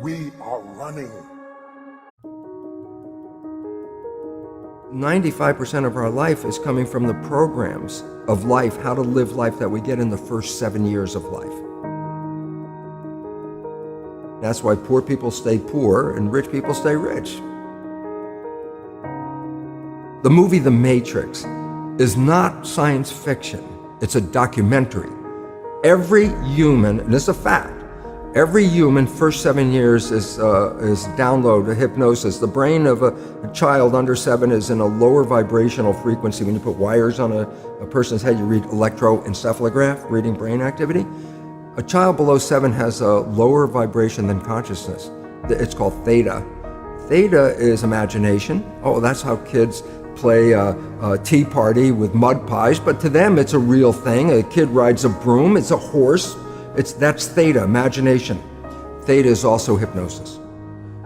We are running. 95% of our life is coming from the programs of life, how to live life that we get in the first 7 years of life. That's why poor people stay poor and rich people stay rich. The movie The Matrix is not science fiction. It's a documentary. Every human, and this is a fact, every human first 7 years is download a hypnosis. The brain of a child under 7 is in a lower vibrational frequency. When you put wires on a person's head, you read electroencephalograph, reading brain activity. A child below 7 has a lower vibration than consciousness. It's called theta. Theta is imagination. Oh, that's how kids play a tea party with mud pies, but to them it's a real thing. A kid rides a broom, it's a horse. That's theta, imagination. Theta is also hypnosis.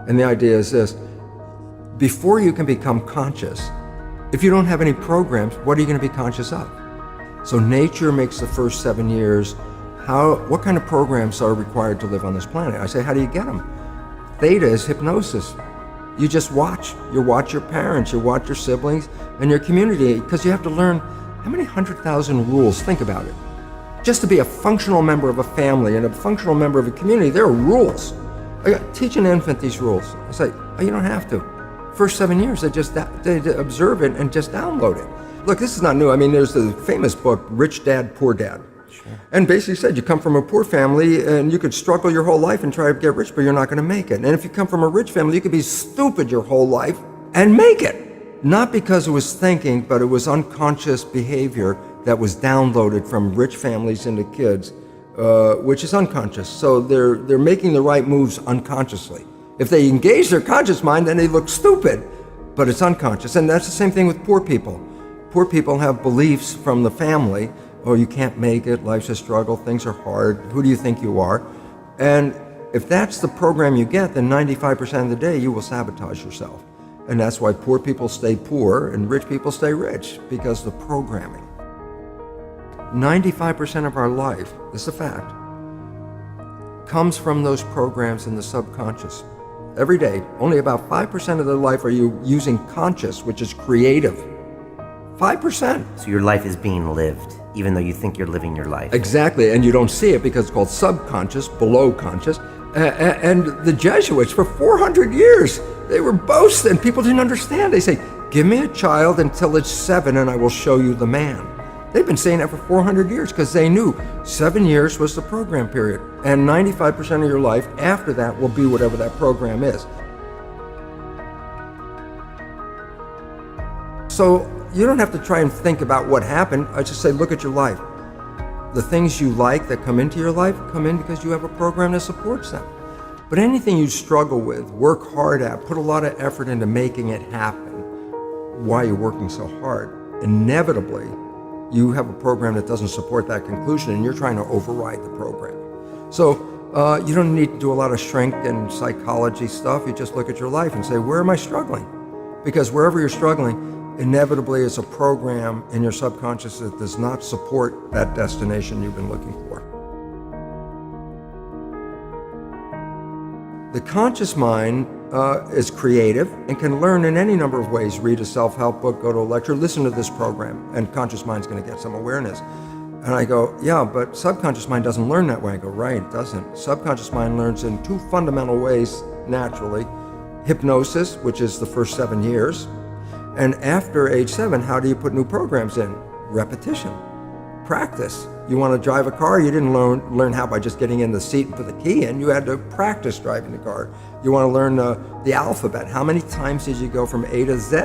And the idea is this: before you can become conscious, if you don't have any programs, what are you going to be conscious of? So nature makes the first 7 years. What kind of programs are required to live on this planet? I say, how do you get them? Theta is hypnosis. You just watch. You watch your parents, you watch your siblings, and your community, because you have to learn how many 100,000 rules. Think about it. Just to be a functional member of a family and a functional member of a community, there are rules. Teach an infant these rules. I say, oh, you don't have to. First 7 years, they observe it and just download it. Look, this is not new. I mean, there's the famous book, Rich Dad, Poor Dad. Sure. And basically said you come from a poor family and you could struggle your whole life and try to get rich, but you're not going to make it. And if you come from a rich family, you could be stupid your whole life and make it. Not because it was thinking, but it was unconscious behavior that was downloaded from rich families into kids, which is unconscious. So they're making the right moves unconsciously. If they engage their conscious mind, then they look stupid, but it's unconscious. And that's the same thing with poor people. Poor people have beliefs from the family. Oh, you can't make it, life's a struggle, things are hard, who do you think you are? And if that's the program you get, then 95% of the day you will sabotage yourself. And that's why poor people stay poor and rich people stay rich, because the programming. 95% of our life, this is a fact, comes from those programs in the subconscious. Every day, only about 5% of their life are you using conscious, which is creative. 5%. So your life is being lived, even though you think you're living your life. Exactly, and you don't see it because it's called subconscious, below conscious. And the Jesuits, for 400 years, they were boasting. People didn't understand. They say, give me a child until it's 7 and I will show you the man. They've been saying that for 400 years because they knew 7 years was the program period. And 95% of your life after that will be whatever that program is. So you don't have to try and think about what happened. I just say, look at your life. The things you like that come into your life come in because you have a program that supports them. But anything you struggle with, work hard at, put a lot of effort into making it happen, why you're working so hard, inevitably, you have a program that doesn't support that conclusion and you're trying to override the program. So you don't need to do a lot of shrink and psychology stuff. You just look at your life and say, where am I struggling? Because wherever you're struggling, inevitably is a program in your subconscious that does not support that destination you've been looking for. The conscious mind is creative and can learn in any number of ways. Read a self-help book, go to a lecture, listen to this program, and conscious mind's going to get some awareness. And I go, yeah, but subconscious mind doesn't learn that way. I go, right, it doesn't. Subconscious mind learns in 2 fundamental ways naturally. Hypnosis, which is the first 7 years. And after age 7, how do you put new programs in? Repetition, practice. You want to drive a car, you didn't learn how by just getting in the seat and put the key in. You had to practice driving the car. You want to learn the alphabet. How many times did you go from A to Z?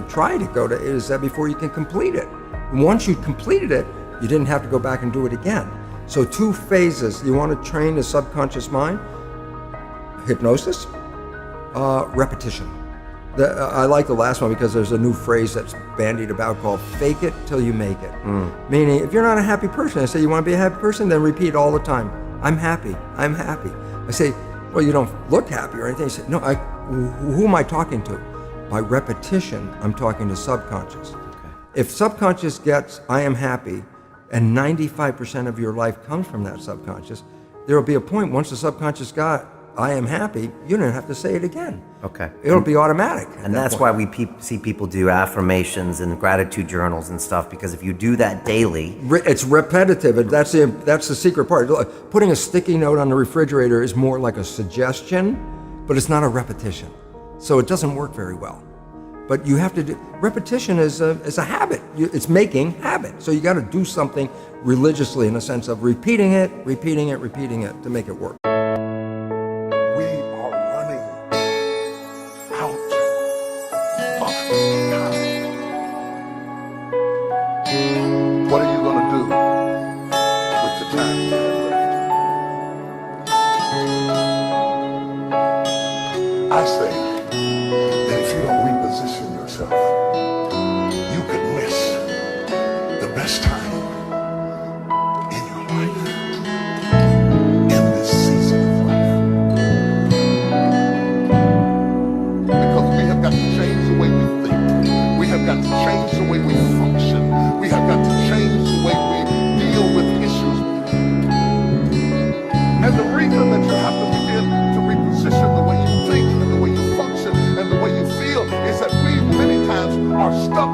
Try to go to A to Z before you can complete it. And once you completed it, you didn't have to go back and do it again. So 2 phases. You want to train the subconscious mind, hypnosis, repetition. I like the last one because there's a new phrase that's bandied about called fake it till you make it. Meaning, if you're not a happy person, I say, you want to be a happy person? Then repeat all the time, I'm happy, I'm happy. I say, well, you don't look happy or anything. I say, no, who am I talking to? By repetition, I'm talking to subconscious. Okay. If subconscious gets, I am happy, and 95% of your life comes from that subconscious, there will be a point once the subconscious got, I am happy, you don't have to say it again. Okay. It'll be automatic. And that's why we see people do affirmations and gratitude journals and stuff, because if you do that daily, It's repetitive, and that's the secret part. Putting a sticky note on the refrigerator is more like a suggestion, but it's not a repetition. So it doesn't work very well. But you have to do, repetition is a habit. It's making habit. So you got to do something religiously in the sense of repeating it to make it work. We are running out of time. What are you going to do with the time you have left? I say that if you don't reposition yourself, you could miss the best time in your life, in this season of life. Because we have got to change the way we think. We have got to change the way we function. We have got to change the way we deal with issues. And the reason that you have to begin to reposition the way you think and the way you function and the way you feel is that we many times are stuck